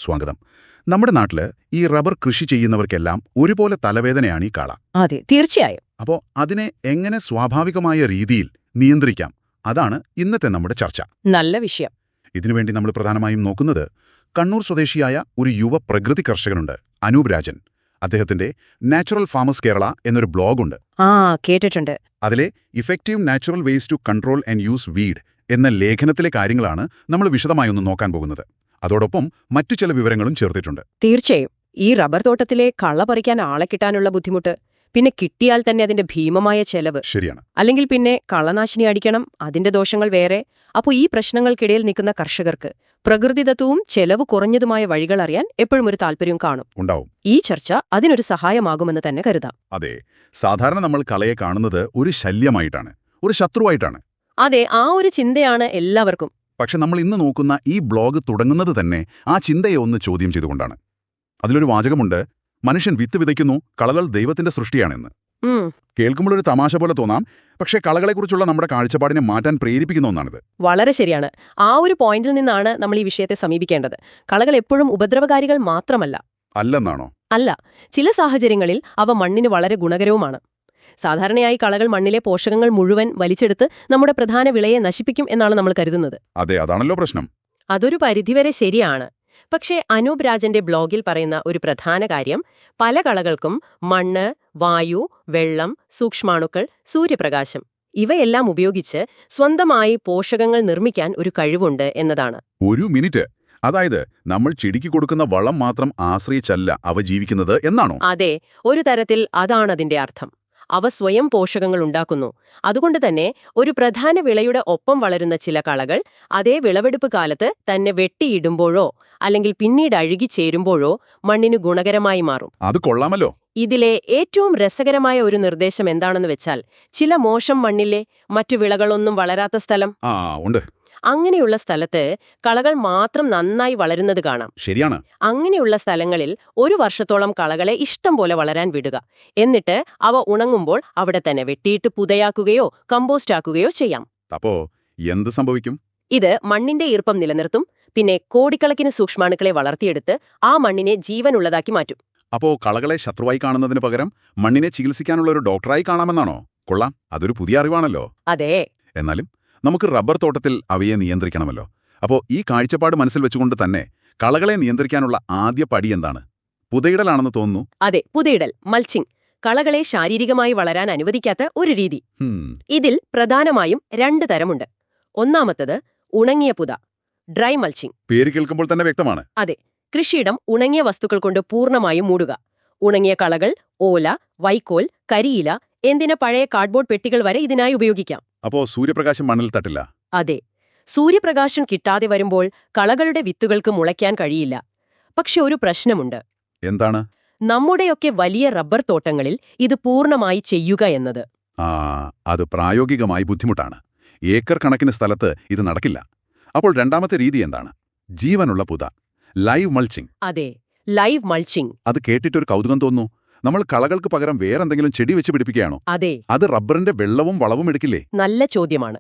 സ്വാഗതം. നമ്മുടെ നാട്ടില് ഈ റബ്ബർ കൃഷി ചെയ്യുന്നവർക്കെല്ലാം ഒരുപോലെ തലവേദനയാണ് ഈ കള. അതെ, തീർച്ചയായും. അപ്പോൾ അതിനെ എങ്ങനെ സ്വാഭാവികമായ രീതിയിൽ നിയന്ത്രിക്കാം, അതാണ് ഇന്നത്തെ നമ്മുടെ ചർച്ച. നല്ല വിഷയം. ഇതിനുവേണ്ടി നമ്മൾ പ്രധാനമായും നോക്കുന്നത് കണ്ണൂർ സ്വദേശിയായ ഒരു യുവ പ്രകൃതി കർഷകനുണ്ട്, അനൂപ് രാജൻ. അദ്ദേഹത്തിന്റെ നാച്ചുറൽ ഫാമേഴ്സ് കേരള എന്നൊരു ബ്ലോഗുണ്ട്. കേട്ടിട്ടുണ്ട്. അതിലെ effective natural ways to control and use weed എന്ന ലേഖനത്തിലെ കാര്യങ്ങളാണ് നമ്മൾ വിശദമായി ഒന്ന് നോക്കാൻ പോകുന്നത്. അതോടൊപ്പം മറ്റു ചില വിവരങ്ങളും ചേർത്തിട്ടുണ്ട്. തീർച്ചയായും. ഈ റബ്ബർ തോട്ടത്തിലെ കള പറിക്കാൻ ആളെ കിട്ടാനുള്ള ബുദ്ധിമുട്ട്, പിന്നെ കിട്ടിയാൽ തന്നെ അതിന്റെ ഭീമമായ ചെലവ്, ശരിയാണ്. അല്ലെങ്കിൽ പിന്നെ കളനാശിനി അടിക്കണം, അതിന്റെ ദോഷങ്ങൾ വേറെ. അപ്പോൾ ഈ പ്രശ്നങ്ങൾക്കിടയിൽ നിൽക്കുന്ന കർഷകർക്ക് പ്രകൃതിദത്തവും ചെലവ് കുറഞ്ഞതുമായ വഴികൾ അറിയാൻ എപ്പോഴും ഒരു താല്പര്യം കാണും. ഉണ്ടാവും. ഈ ചർച്ച അതിനൊരു സഹായമാകുമെന്ന് തന്നെ കരുതാം. അതെ, സാധാരണ നമ്മൾ കളയെ കാണുന്നത് ഒരു ശല്യമായിട്ടാണ്, ഒരു ശത്രുവായിട്ടാണ്. അതെ, ആ ഒരു ചിന്തയാണ് എല്ലാവർക്കും. പക്ഷെ നമ്മൾ ഇന്ന് നോക്കുന്ന ഈ ബ്ലോഗ് തുടങ്ങുന്നത് തന്നെ ആ ചിന്തയെ ഒന്ന് ചോദ്യം ചെയ്തുകൊണ്ടാണ്. അതിലൊരു വാചകമുണ്ട്, മനുഷ്യൻ വിത്ത് വിതയ്ക്കുന്നു, കളകൾ ദൈവത്തിന്റെ സൃഷ്ടിയാണെന്ന്. കേൾക്കുമ്പോഴൊരു തമാശ പോലെ തോന്നാം, പക്ഷേ കളകളെക്കുറിച്ചുള്ള നമ്മുടെ കാഴ്ചപ്പാടിനെ മാറ്റാൻ പ്രേരിപ്പിക്കുന്ന ഒന്നാണിത്. വളരെ ശരിയാണ്. ആ ഒരു പോയിന്റിൽ നിന്നാണ് നമ്മൾ ഈ വിഷയത്തെ സമീപിക്കേണ്ടത്. കളകൾ എപ്പോഴും ഉപദ്രവകാരികൾ മാത്രമല്ല. അല്ലെന്നാണോ? അല്ല, ചില സാഹചര്യങ്ങളിൽ അവ മണ്ണിന് വളരെ ഗുണകരവുമാണ്. സാധാരണയായി കളകൾ മണ്ണിലെ പോഷകങ്ങൾ മുഴുവൻ വലിച്ചെടുത്ത് നമ്മുടെ പ്രധാന വിളയെ നശിപ്പിക്കും എന്നാണ് നമ്മൾ കരുതുന്നത്. അതെ, അതാണല്ലോ പ്രശ്നം. അതൊരു പരിധിവരെ ശരിയാണ്. പക്ഷേ അനൂപ് രാജന്റെ ബ്ലോഗിൽ പറയുന്ന ഒരു പ്രധാന കാര്യം, പല കളകൾക്കും മണ്ണ്, വായു, വെള്ളം, സൂക്ഷ്മാണുക്കൾ, സൂര്യപ്രകാശം ഇവയെല്ലാം ഉപയോഗിച്ച് സ്വന്തമായി പോഷകങ്ങൾ നിർമ്മിക്കാൻ ഒരു കഴിവുണ്ട് എന്നതാണ്. ഒരു മിനിറ്റ്, അതായത് നമ്മൾ ചെടിക്ക് കൊടുക്കുന്ന വളം മാത്രം ആശ്രയിച്ചല്ല അവ ജീവിക്കുന്നത് എന്നാണോ? അതെ, ഒരു തരത്തിൽ അതാണതിന്റെ അർത്ഥം. അവ സ്വയം പോഷകങ്ങൾ ഉണ്ടാക്കുന്നു. അതുകൊണ്ട് തന്നെ ഒരു പ്രധാന വിളയുടെ ഒപ്പം വളരുന്ന ചില കളകൾ അതേ വിളവെടുപ്പ് കാലത്ത് തന്നെ വെട്ടിയിടുമ്പോഴോ അല്ലെങ്കിൽ പിന്നീട് അഴുകിച്ചേരുമ്പോഴോ മണ്ണിന് ഗുണകരമായി മാറും. അത് കൊള്ളാമല്ലോ. ഇതിലെ ഏറ്റവും രസകരമായ ഒരു നിർദ്ദേശം എന്താണെന്ന് വെച്ചാൽ, ചില മോശം മണ്ണിലെ മറ്റു വിളകളൊന്നും വളരാത്ത സ്ഥലം ഉണ്ട്. അങ്ങനെയുള്ള സ്ഥലത്ത് കളകൾ മാത്രം നന്നായി വളരുന്നത് കാണാം. ശരിയാണ്. അങ്ങനെയുള്ള സ്ഥലങ്ങളിൽ ഒരു വർഷത്തോളം കളകളെ ഇഷ്ടം പോലെ വളരാൻ വിടുക. എന്നിട്ട് അവ ഉണങ്ങുമ്പോൾ അവിടെ തന്നെ വെട്ടിയിട്ട് പുതയാക്കുകയോ കമ്പോസ്റ്റ് ആക്കുകയോ ചെയ്യാം. അപ്പോ എന്ത് സംഭവിക്കും? ഇത് മണ്ണിന്റെ ഈർപ്പം നിലനിർത്തും, പിന്നെ കോടിക്കണക്കിന് സൂക്ഷ്മാണുക്കളെ വളർത്തിയെടുത്ത് ആ മണ്ണിനെ ജീവനുള്ളതാക്കി മാറ്റും. അപ്പോ കളകളെ ശത്രുവായി കാണുന്നതിന് പകരം മണ്ണിനെ ചികിത്സിക്കാനുള്ള ഒരു ഡോക്ടറായി കാണാമെന്നാണോ? കൊള്ളാം, അതൊരു പുതിയ അറിവാണല്ലോ. അതെ. എന്നാലും നമുക്ക് റബ്ബർ തോട്ടത്തിൽ അവയെ നിയന്ത്രിക്കണമല്ലോ. അപ്പോൾ ഈ കാഴ്ചപ്പാട് മനസ്സിൽ വെച്ചുകൊണ്ട് തന്നെ കളകളെ നിയന്ത്രിക്കാനുള്ള ആദ്യ പടി എന്താണ്? പുതയിടലാണെന്ന് തോന്നുന്നു. അതെ, പുതയിടൽ, മൾച്ചിങ്, കളകളെ ശാരീരികമായി വളരാൻ അനുവദിക്കാത്ത ഒരു രീതി. ഇതിൽ പ്രധാനമായും 2 തരമുണ്ട്. ഒന്നാമത്തത് ഉണങ്ങിയ പുത, ഡ്രൈ മൾച്ചിങ്. പേര് കേൾക്കുമ്പോൾ തന്നെ വ്യക്തമാണ്. അതെ, കൃഷിയിടം ഉണങ്ങിയ വസ്തുക്കൾ കൊണ്ട് പൂർണ്ണമായും മൂടുക. ഉണങ്ങിയ കളകൾ, ഓല, വൈക്കോൽ, കരിയില, എന്തിന് പഴയ കാർഡ്ബോർഡ് പെട്ടികൾ വരെ ഇതിനായി ഉപയോഗിക്കാം. അപ്പോ സൂര്യപ്രകാശം മണ്ണിൽ തട്ടില്ല? അതെ, സൂര്യപ്രകാശം കിട്ടാതെ വരുമ്പോൾ കളകളുടെ വിത്തുകൾക്ക് മുളയ്ക്കാൻ കഴിയില്ല. പക്ഷെ ഒരു പ്രശ്നമുണ്ട്. എന്താണ്? നമ്മുടെയൊക്കെ വലിയ റബ്ബർ തോട്ടങ്ങളിൽ ഇത് പൂർണ്ണമായി ചെയ്യുക എന്നത്. അത് പ്രായോഗികമായി ബുദ്ധിമുട്ടാണ്. ഏക്കർ കണക്കിന് സ്ഥലത്ത് ഇത് നടക്കില്ല. അപ്പോൾ രണ്ടാമത്തെ രീതി എന്താണ്? ജീവനുള്ള പുത, ലൈവ് മൾച്ചിങ്. അതെ, ലൈവ് മൾച്ചിങ്. അത് കേട്ടിട്ടൊരു കൗതുകം തോന്നുന്നു. നമ്മൾ കളകൾക്ക് പകരം വേറെന്തെങ്കിലും ചെടി വെച്ച് പിടിപ്പിക്കുകയാണോ? അതെ. അത് റബ്ബറിന്റെ വെള്ളവും വളവും എടുക്കില്ലേ? നല്ല ചോദ്യമാണ്.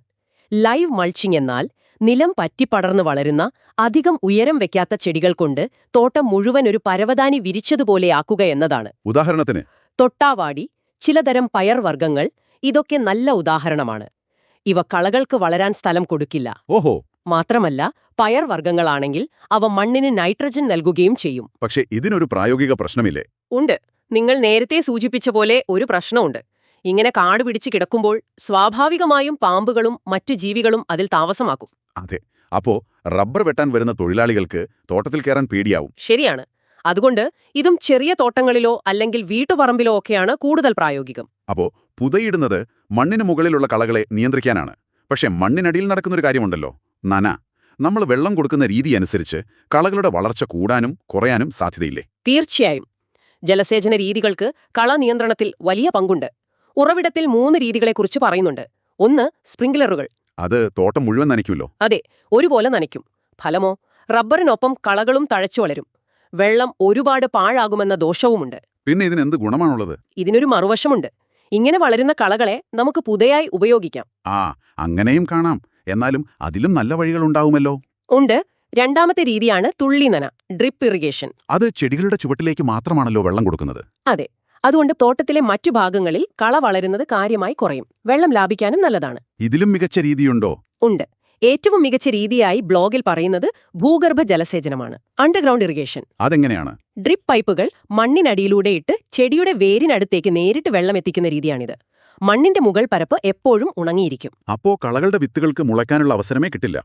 ലൈവ് മൾച്ചിങ് എന്നാൽ നിലം പറ്റിപ്പടർന്നു വളരുന്ന, അധികം ഉയരം വെക്കാത്ത ചെടികൾ കൊണ്ട് തോട്ടം മുഴുവൻ ഒരു പരവതാനി വിരിച്ചതുപോലെയാക്കുക എന്നതാണ്. ഉദാഹരണത്തിന് തൊട്ടാവാടി, ചിലതരം പയർവർഗ്ഗങ്ങൾ, ഇതൊക്കെ നല്ല ഉദാഹരണമാണ്. ഇവ കളകൾക്ക് വളരാൻ സ്ഥലം കൊടുക്കില്ല. ഓഹോ. മാത്രമല്ല, പയർവർഗ്ഗങ്ങളാണെങ്കിൽ അവ മണ്ണിന് നൈട്രജൻ നൽകുകയും ചെയ്യും. പക്ഷെ ഇതിനൊരു പ്രായോഗിക പ്രശ്നമില്ലേ? ഉണ്ട്. നിങ്ങൾ നേരത്തെ സൂചിപ്പിച്ച പോലെ ഒരു പ്രശ്നമുണ്ട്. ഇങ്ങനെ കാട് പിടിച്ച് കിടക്കുമ്പോൾ സ്വാഭാവികമായും പാമ്പുകളും മറ്റു ജീവികളും അതിൽ താമസമാക്കും. അതെ, അപ്പോ റബ്ബർ വെട്ടാൻ വരുന്ന തൊഴിലാളികൾക്ക് തോട്ടത്തിൽ കയറാൻ പേടിയാവും. ശരിയാണ്. അതുകൊണ്ട് ഇതും ചെറിയ തോട്ടങ്ങളിലോ അല്ലെങ്കിൽ വീട്ടുപറമ്പിലോ ഒക്കെയാണ് കൂടുതൽ പ്രായോഗികം. അപ്പോ പുതയിടുന്നത് മണ്ണിന് മുകളിലുള്ള കളകളെ നിയന്ത്രിക്കാനാണ്. പക്ഷെ മണ്ണിനടിയിൽ നടക്കുന്നൊരു കാര്യമുണ്ടല്ലോ, നന. നമ്മൾ വെള്ളം കൊടുക്കുന്ന രീതി അനുസരിച്ച് കളകളുടെ വളർച്ച കൂടാനും കുറയാനും സാധ്യതയില്ലേ? തീർച്ചയായും. ജലസേചന രീതികൾക്ക് കള നിയന്ത്രണത്തിൽ വലിയ പങ്കുണ്ട്. ഉറവിടത്തിൽ 3 രീതികളെക്കുറിച്ച് പറയുന്നുണ്ട്. ഒന്ന്, സ്പ്രിംഗ്ലറുകൾ. അത് തോട്ടം മുഴുവൻ നനയ്ക്കുമല്ലോ. അതെ, ഒരുപോലെ നനയ്ക്കും. ഫലമോ, റബ്ബറിനൊപ്പം കളകളും തഴച്ചു വളരും. വെള്ളം ഒരുപാട് പാഴാകുമെന്ന ദോഷവുമുണ്ട്. പിന്നെ ഇതിനെന്ത് ഗുണമാണുള്ളത്? ഇതിനൊരു മറുവശമുണ്ട്. ഇങ്ങനെ വളരുന്ന കളകളെ നമുക്ക് പുതയായി ഉപയോഗിക്കാം. അങ്ങനെയും കാണാം. എന്നാലും അതിലും നല്ല വഴികളുണ്ടാവുമല്ലോ. ഉണ്ട്. രണ്ടാമത്തെ രീതിയാണ് തുള്ളിനന, ഡ്രിപ്പ് ഇറിഗേഷൻ. അത് ചെടികളുടെ ചുവട്ടിലേക്ക് മാത്രമാണല്ലോ വെള്ളം കൊടുക്കുന്നത്. അതെ. അതുകൊണ്ട് തോട്ടത്തിലെ മറ്റു ഭാഗങ്ങളിൽ കള വളരുന്നത് കാര്യമായി കുറയും. വെള്ളം ലാഭിക്കാനും നല്ലതാണ്. ഇതിലും മികച്ച രീതിയുണ്ടോ? ഉണ്ട്. ഏറ്റവും മികച്ച രീതിയായി ബ്ലോഗിൽ പറയുന്നത് ഭൂഗർഭ ജലസേചനമാണ്, അണ്ടർഗ്രൗണ്ട് ഇറിഗേഷൻ. അതെങ്ങനെയാണ്? ഡ്രിപ്പ് പൈപ്പുകൾ മണ്ണിനടിയിലൂടെ ഇട്ട് ചെടിയുടെ വേരിനടുത്തേക്ക് നേരിട്ട് വെള്ളം എത്തിക്കുന്ന രീതിയാണിത്. മണ്ണിന്റെ മുകൾ പരപ്പ് എപ്പോഴും ഉണങ്ങിയിരിക്കും. അപ്പോ കളകളുടെ വിത്തുകൾക്ക് മുളയ്ക്കാനുള്ള അവസരമേ കിട്ടില്ല.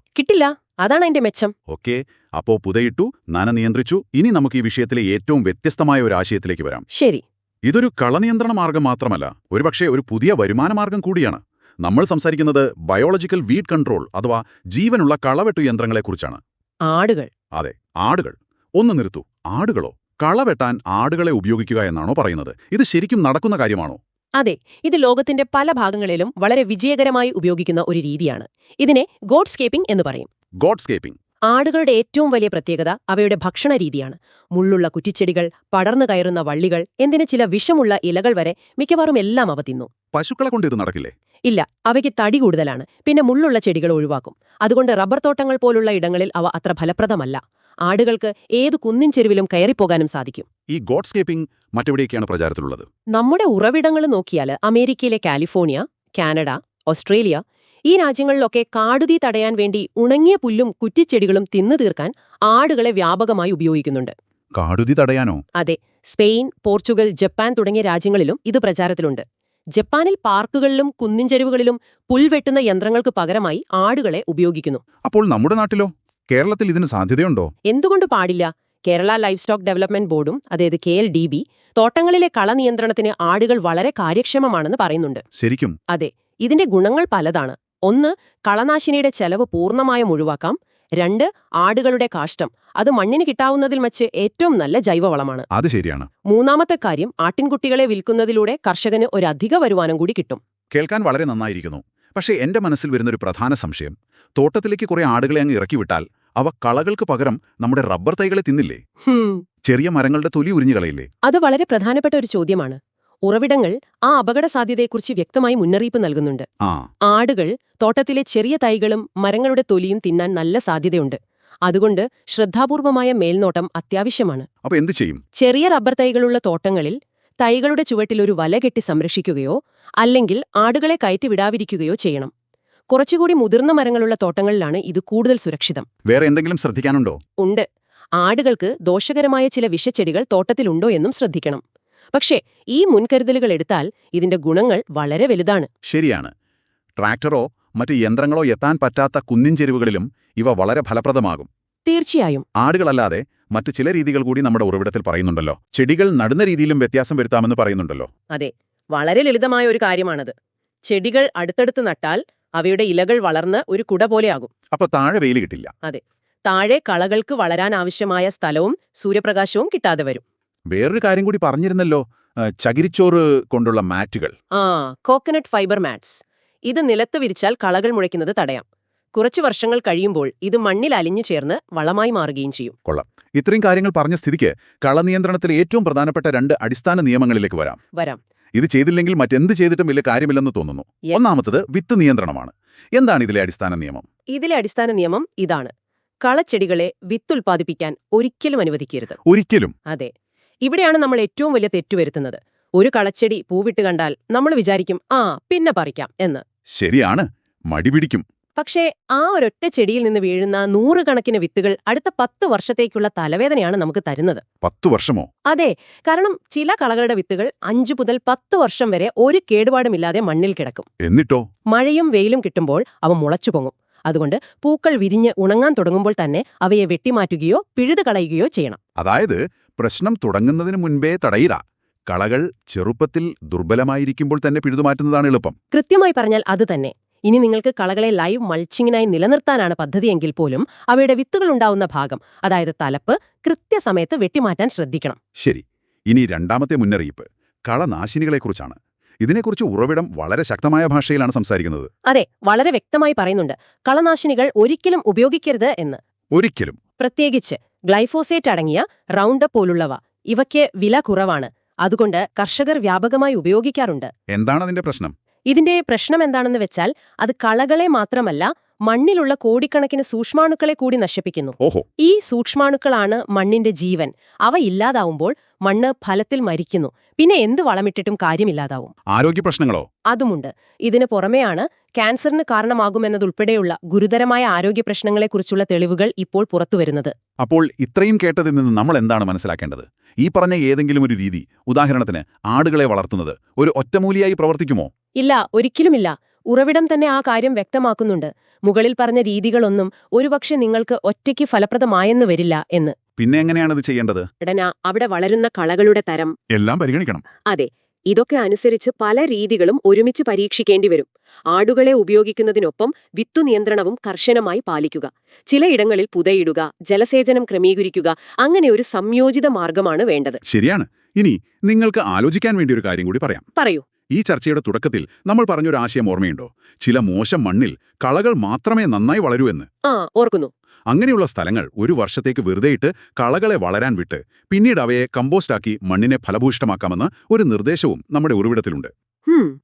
അതാണ് അതിന്റെ മെച്ചം. ഓക്കേ, അപ്പോ പുതയിട്ടു, നന നിയന്ത്രിച്ചു. ഇനി നമുക്ക് ഈ വിഷയത്തിലെ ഏറ്റവും വ്യത്യസ്തമായ ഒരു ആശയത്തിലേക്ക് വരാം. ശരി. ഇതൊരു കളനിയന്ത്രണ മാർഗം മാത്രമല്ല, ഒരുപക്ഷെ ഒരു പുതിയ വരുമാന മാർഗം കൂടിയാണ്. നമ്മൾ സംസാരിക്കുന്നത് ബയോളജിക്കൽ വീഡ് കൺട്രോൾ അഥവാ ജീവനുള്ള കളവെട്ടു യന്ത്രങ്ങളെക്കുറിച്ചാണ്. ആടുകൾ. അതെ, ആടുകൾ. ഒന്ന് നിർത്തു, ആടുകളോ? കളവെട്ടാൻ ആടുകളെ ഉപയോഗിക്കുക എന്നാണോ പറയുന്നത്? ഇത് ശരിക്കും നടക്കുന്ന കാര്യമാണോ? അതെ, ഇത് ലോകത്തിന്റെ പല ഭാഗങ്ങളിലും വളരെ വിജയകരമായി ഉപയോഗിക്കുന്ന ഒരു രീതിയാണ്. ഇതിനെ ഗോഡ്സ്കേപ്പിംഗ് എന്ന് പറയും. ഗോഡ്സ്കേപ്പിംഗ്. ആടുകളുടെ ഏറ്റവും വലിയ പ്രത്യേകത അവയുടെ ഭക്ഷണ രീതിയാണ്. മുള്ളുള്ള കുറ്റിച്ചെടികൾ, പടർന്നു കയറുന്ന വള്ളികൾ, എന്തിന് ചില വിഷമുള്ള ഇലകൾ വരെ മിക്കവാറും എല്ലാം അവ തിന്നു. പശുക്കളെ കൊണ്ട് ഇത് നടക്കില്ലേ? ഇല്ല, അവയ്ക്ക് തടി കൂടുതലാണ്. പിന്നെ മുള്ളുള്ള ചെടികൾ ഒഴിവാക്കും. അതുകൊണ്ട് റബ്ബർ തോട്ടങ്ങൾ പോലുള്ള ഇടങ്ങളിൽ അവ അത്ര ഫലപ്രദമല്ല. ആടുകൾക്ക് ഏതു കുന്നിൻ ചെരുവിലും കയറിപ്പോകാനും സാധിക്കും. ഈ ഗോഡ്സ്കേപ്പിംഗ് മറ്റെവിടെയൊക്കെയാണ് പ്രചാരത്തിലുള്ളത്? നമ്മുടെ ഉറവിടങ്ങൾ നോക്കിയാൽ അമേരിക്കയിലെ കാലിഫോർണിയ, കാനഡ, ഓസ്ട്രേലിയ, ഈ രാജ്യങ്ങളിലൊക്കെ കാടുതീ തടയാൻ വേണ്ടി ഉണങ്ങിയ പുല്ലും കുറ്റിച്ചെടികളും തിന്നു തീർക്കാൻ ആടുകളെ വ്യാപകമായി ഉപയോഗിക്കുന്നുണ്ട്. കാടുതീ തടയാനോ? അതെ. സ്പെയിൻ, പോർച്ചുഗൽ, ജപ്പാൻ തുടങ്ങിയ രാജ്യങ്ങളിലും ഇത് പ്രചാരത്തിലുണ്ട്. ജപ്പാനിൽ പാർക്കുകളിലും കുന്നിൻചെരുവുകളിലും പുൽവെട്ടുന്ന യന്ത്രങ്ങൾക്ക് പകരമായി ആടുകളെ ഉപയോഗിക്കുന്നു. അപ്പോൾ നമ്മുടെ നാട്ടിലോ? കേരളത്തിൽ ഇതിന് സാധ്യതയുണ്ടോ? എന്തുകൊണ്ട് പാടില്ല? കേരള ലൈഫ് സ്റ്റോക്ക് ഡെവലപ്മെന്റ് ബോർഡും, അതായത് KLDB, തോട്ടങ്ങളിലെ കളനിയന്ത്രണത്തിന് ആടുകൾ വളരെ കാര്യക്ഷമമാണെന്ന് പറയുന്നുണ്ട്. ശരിക്കും? അതെ. ഇതിന്റെ ഗുണങ്ങൾ പലതാണ്. 1. കളനാശിനിയുടെ ചെലവ് പൂർണ്ണമായും ഒഴിവാക്കാം. 2. ആടുകളുടെ കാഷ്ടം. അത് മണ്ണിന് കിട്ടാവുന്നതിൽ വച്ച് ഏറ്റവും നല്ല ജൈവവളമാണ്. അത് ശരിയാണ്. മൂന്നാമത്തെ കാര്യം, ആട്ടിൻകുട്ടികളെ വിൽക്കുന്നതിലൂടെ കർഷകന് ഒരു അധിക വരുമാനം കൂടി കിട്ടും. കേൾക്കാൻ വളരെ നന്നായിരിക്കുന്നു. പക്ഷേ എന്റെ മനസ്സിൽ വരുന്നൊരു പ്രധാന സംശയം, തോട്ടത്തിലേക്ക് കുറെ ആടുകളെ അങ്ങ് ഇറക്കിവിട്ടാൽ അവ കളകൾക്ക് പകരം നമ്മുടെ റബ്ബർ തൈകളെ തിന്നില്ലേ? ചെറിയ മരങ്ങളുടെ തൊലി ഉരിഞ്ഞു കളയില്ലേ? അത് വളരെ പ്രധാനപ്പെട്ട ഒരു ചോദ്യമാണ്. ഉറവിടങ്ങൾ ആ അപകട സാധ്യതയെക്കുറിച്ച് വ്യക്തമായി മുന്നറിയിപ്പ് നൽകുന്നുണ്ട്. ആടുകൾ തോട്ടത്തിലെ ചെറിയ തൈകളും മരങ്ങളുടെ തൊലിയും തിന്നാൻ നല്ല സാധ്യതയുണ്ട്. അതുകൊണ്ട് ശ്രദ്ധാപൂർവമായ മേൽനോട്ടം അത്യാവശ്യമാണ്. അപ്പൊ എന്ത് ചെയ്യും? ചെറിയ റബ്ബർ തൈകളുള്ള തോട്ടങ്ങളിൽ തൈകളുടെ ചുവട്ടിൽ ഒരു വല കെട്ടി സംരക്ഷിക്കുകയോ അല്ലെങ്കിൽ ആടുകളെ കയറ്റി വിടാതിരിക്കുകയോ ചെയ്യണം. കുറച്ചുകൂടി മുതിർന്ന മരങ്ങളുള്ള തോട്ടങ്ങളിലാണ് ഇത് കൂടുതൽ സുരക്ഷിതം. വേറെ എന്തെങ്കിലും ശ്രദ്ധിക്കാനുണ്ടോ? ഉണ്ട്. ആടുകൾക്ക് ദോഷകരമായ ചില വിഷച്ചെടികൾ തോട്ടത്തിലുണ്ടോ എന്നും ശ്രദ്ധിക്കണം. പക്ഷേ ഈ മുൻകരുതലുകൾ എടുത്താൽ ഇതിന്റെ ഗുണങ്ങൾ വളരെ വലുതാണ്. ശരിയാണ്. ട്രാക്ടറോ മറ്റ് യന്ത്രങ്ങളോ എത്താൻ പറ്റാത്ത കുന്നിൻ ചെരുവുകളിലും ഇവ വളരെ ഫലപ്രദമാകും. തീർച്ചയായും. ആടുകളല്ലാതെ മറ്റ് ചില രീതികൾ കൂടി നമ്മുടെ ഉറവിടത്തിൽ പറയുന്നുണ്ടല്ലോ. ചെടികൾ നടുന്ന രീതിയിലും വ്യത്യാസം വരുത്താമെന്ന് പറയുന്നുണ്ടല്ലോ. അതെ, വളരെ ലളിതമായ ഒരു കാര്യമാണത്. ചെടികൾ അടുത്തടുത്ത് നട്ടാൽ അവയുടെ ഇലകൾ വളർന്ന് ഒരു കുട പോലെയാകും. അപ്പൊ താഴെ വെയിൽ കിട്ടില്ല. അതെ, താഴെ കളകൾക്ക് വളരാൻ ആവശ്യമായ സ്ഥലവും സൂര്യപ്രകാശവും കിട്ടാതെ വരും. വേറൊരു കാര്യം കൂടി പറഞ്ഞിരുന്നല്ലോ, ചകിരിച്ചോറ് കൊണ്ടുള്ള മാറ്റുകൾ. Coconut fibre mats. ഇത് നിലത്ത് വിരിച്ചാൽ കളകൾ മുളയ്ക്കുന്നത് തടയാം. കുറച്ചു വർഷങ്ങൾ കഴിയുമ്പോൾ ഇത് മണ്ണിൽ അലിഞ്ഞു ചേർന്ന് വളമായി മാറുകയും ചെയ്യും. കൊള്ളാം. ഇത്രയും കാര്യങ്ങൾ പറഞ്ഞ സ്ഥിതിക്ക് കളനിയന്ത്രണത്തിലെ ഏറ്റവും പ്രധാനപ്പെട്ട 2 അടിസ്ഥാന നിയമങ്ങളിലേക്ക് വരാം. ഇത് ചെയ്തില്ലെങ്കിൽ മറ്റെന്ത് ചെയ്തിട്ടും വലിയ കാര്യമില്ലെന്ന് തോന്നുന്നു. ഒന്നാമത്തത് വിത്ത് നിയന്ത്രണമാണ്. എന്താണ് ഇതിലെ അടിസ്ഥാന നിയമം? ഇതിലെ അടിസ്ഥാന നിയമം ഇതാണ്: കളച്ചെടികളെ വിത്തുൽപാദിപ്പിക്കാൻ ഒരിക്കലും അനുവദിക്കരുത്. ഒരിക്കലും? അതെ. ഇവിടെയാണ് നമ്മൾ ഏറ്റവും വലിയ തെറ്റുവരുത്തുന്നത്. ഒരു കളച്ചെടി പൂവിട്ട് കണ്ടാൽ നമ്മൾ വിചാരിക്കും, പിന്നെ പറിക്കാം എന്ന്. ശരിയാണ്, മടി പിടിക്കും. പക്ഷേ ആ ഒരൊറ്റ ചെടിയിൽ നിന്ന് വീഴുന്ന 100 കണക്കിന് വിത്തുകൾ അടുത്ത 10 വർഷത്തേക്കുള്ള തലവേദനയാണ് നമുക്ക് തരുന്നത്. 10 വർഷമോ? അതെ, കാരണം ചില കളകളുടെ വിത്തുകൾ 5 മുതൽ 10 വർഷം വരെ ഒരു കേടുപാടുമില്ലാതെ മണ്ണിൽ കിടക്കും. എന്നിട്ടോ? മഴയും വെയിലും കിട്ടുമ്പോൾ അവ മുളച്ചു പൊങ്ങും. അതുകൊണ്ട് പൂക്കൾ വിരിഞ്ഞ് ഉണങ്ങാൻ തുടങ്ങുമ്പോൾ തന്നെ അവയെ വെട്ടിമാറ്റുകയോ പിഴുതു കളയുകയോ ചെയ്യണം. അതായത് പ്രശ്നം തുടങ്ങുന്നതിന് മുൻപേ തടയില്ല. കളകൾ ചെറുപ്പത്തിൽ ദുർബലമായിരിക്കുമ്പോൾ തന്നെ പിഴുതുമാറ്റുന്നതാണ് എളുപ്പം. കൃത്യമായി പറഞ്ഞാൽ അത് തന്നെ. ഇനി നിങ്ങൾക്ക് കളകളെ ലൈവ് മൾച്ചിങ്ങിനായി നിലനിർത്താനാണ് പദ്ധതിയെങ്കിൽ പോലും അവയുടെ വിത്തുകൾ ഉണ്ടാവുന്ന ഭാഗം, അതായത് തലപ്പ്, കൃത്യസമയത്ത് വെട്ടിമാറ്റാൻ ശ്രദ്ധിക്കണം. ശരി. ഇനി രണ്ടാമത്തെ മുന്നറിയിപ്പ് കളനാശിനികളെക്കുറിച്ചാണ്. ഇതിനെക്കുറിച്ച് ഉറവിടം വളരെ ശക്തമായ ഭാഷയിലാണ് സംസാരിക്കുന്നത്. അതെ, വളരെ വ്യക്തമായി പറയുന്നുണ്ട്. കളനാശിനികൾ ഒരിക്കലും ഉപയോഗിക്കരുത് എന്ന്. ഒരിക്കലും. പ്രത്യേകിച്ച് ഗ്ലൈഫോസേറ്റ് അടങ്ങിയ റൗണ്ടപ്പ് പോലുള്ളവ. ഇവയ്ക്ക് വില കുറവാണ്. അതുകൊണ്ട് കർഷകർ വ്യാപകമായി ഉപയോഗിക്കാറുണ്ട്. എന്താണ് അതിന്റെ പ്രശ്നം? ഇതിന്റെ പ്രശ്നം എന്താണെന്ന് വെച്ചാൽ അത് കളകളെ മാത്രമല്ല മണ്ണിലുള്ള കോടിക്കണക്കിന് സൂക്ഷ്മാണുക്കളെ കൂടി നശിപ്പിക്കുന്നു. ഓഹോ. ഈ സൂക്ഷ്മാണുക്കളാണ് മണ്ണിന്റെ ജീവൻ. അവ ഇല്ലാതാവുമ്പോൾ മണ്ണ് ഫലത്തിൽ മരിക്കുന്നു. പിന്നെ എന്ത് വളമിട്ടിട്ടും കാര്യമില്ലാതാവും. ആരോഗ്യ പ്രശ്നങ്ങളോ? അതുമുണ്ട്. ഇതിന് പുറമെയാണ് ക്യാൻസറിന് കാരണമാകുമെന്നതുൾപ്പെടെയുള്ള ഗുരുതരമായ ആരോഗ്യ പ്രശ്നങ്ങളെക്കുറിച്ചുള്ള തെളിവുകൾ ഇപ്പോൾ പുറത്തുവരുന്നത്. അപ്പോൾ ഇത്രയും കേട്ടതിൽ നിന്ന് നമ്മൾ എന്താണ് മനസ്സിലാക്കേണ്ടത്? ഈ പറഞ്ഞ ഏതെങ്കിലും ഒരു രീതി, ഉദാഹരണത്തിന് ആടുകളെ വളർത്തുന്നത്, ഒരു ഒറ്റമൂലിയായി പ്രവർത്തിക്കുമോ? ഇല്ല, ഒരിക്കലുമില്ല. ഉറവിടം തന്നെ ആ കാര്യം വ്യക്തമാക്കുന്നുണ്ട്. മുകളിൽ പറഞ്ഞ രീതികളൊന്നും ഒരുപക്ഷെ നിങ്ങൾക്ക് ഒറ്റയ്ക്ക് ഫലപ്രദമായെന്ന് വരില്ല എന്ന്. പിന്നെ എങ്ങനെയാണത് ചെയ്യേണ്ടത്? ഘടന, അവിടെ വളരുന്ന കളകളുടെ തരം എല്ലാം പരിഗണിക്കണം. അതെ, ഇതൊക്കെ അനുസരിച്ച് പല രീതികളും ഒരുമിച്ച് പരീക്ഷിക്കേണ്ടി വരും. ആടുകളെ ഉപയോഗിക്കുന്നതിനൊപ്പം വിത്തു നിയന്ത്രണവും കർശനമായി പാലിക്കുക. ചിലയിടങ്ങളിൽ പുതയിടുക, ജലസേചനം ക്രമീകരിക്കുക, അങ്ങനെ ഒരു സംയോജിത മാർഗമാണ് വേണ്ടത്. ശരിയാണ്. ഇനി നിങ്ങൾക്ക് ആലോചിക്കാൻ വേണ്ടി ഒരു കാര്യം കൂടി പറയാം. പറയൂ. ഈ ചർച്ചയുടെ തുടക്കത്തിൽ നമ്മൾ പറഞ്ഞൊരു ആശയം ഓർമ്മയുണ്ടോ? ചില മോശം മണ്ണിൽ കളകൾ മാത്രമേ നന്നായി വളരൂ എന്ന്. ഓർക്കുന്നു. അങ്ങനെയുള്ള സ്ഥലങ്ങൾ ഒരു വർഷത്തേക്ക് വെറുതെയിട്ട് കളകളെ വളരാൻ വിട്ട് പിന്നീട് അവയെ കമ്പോസ്റ്റാക്കി മണ്ണിനെ ഫലഭൂയിഷ്ടമാക്കാമെന്ന ഒരു നിർദ്ദേശവും നമ്മുടെ ഉറവിടത്തിലുണ്ട്.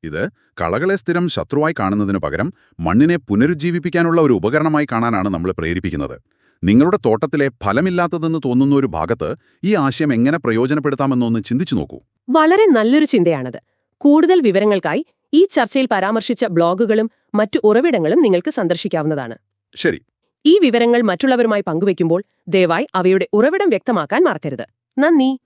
ഇത് കളകളെ സ്ഥിരം ശത്രുവായി കാണുന്നതിനു പകരം മണ്ണിനെ പുനരുജ്ജീവിപ്പിക്കാനുള്ള ഒരു ഉപകരണമായി കാണാനാണ് നമ്മൾ പ്രേരിപ്പിക്കുന്നത്. നിങ്ങളുടെ തോട്ടത്തിലെ ഫലമില്ലാത്തതെന്ന് തോന്നുന്ന ഒരു ഭാഗത്ത് ഈ ആശയം എങ്ങനെ പ്രയോജനപ്പെടുത്താമെന്നൊന്ന് ചിന്തിച്ചു നോക്കൂ. വളരെ നല്ലൊരു ചിന്തയാണത്. കൂടുതൽ വിവരങ്ങൾക്കായി ഈ ചർച്ചയിൽ പരാമർശിച്ച ബ്ലോഗുകളും മറ്റു ഉറവിടങ്ങളും നിങ്ങൾക്ക് സന്ദർശിക്കാവുന്നതാണ്. ശരി. ഈ വിവരങ്ങൾ മറ്റുള്ളവരുമായി പങ്കുവയ്ക്കുമ്പോൾ ദയവായി അവയുടെ ഉറവിടം വ്യക്തമാക്കാൻ മറക്കരുത്. നന്ദി.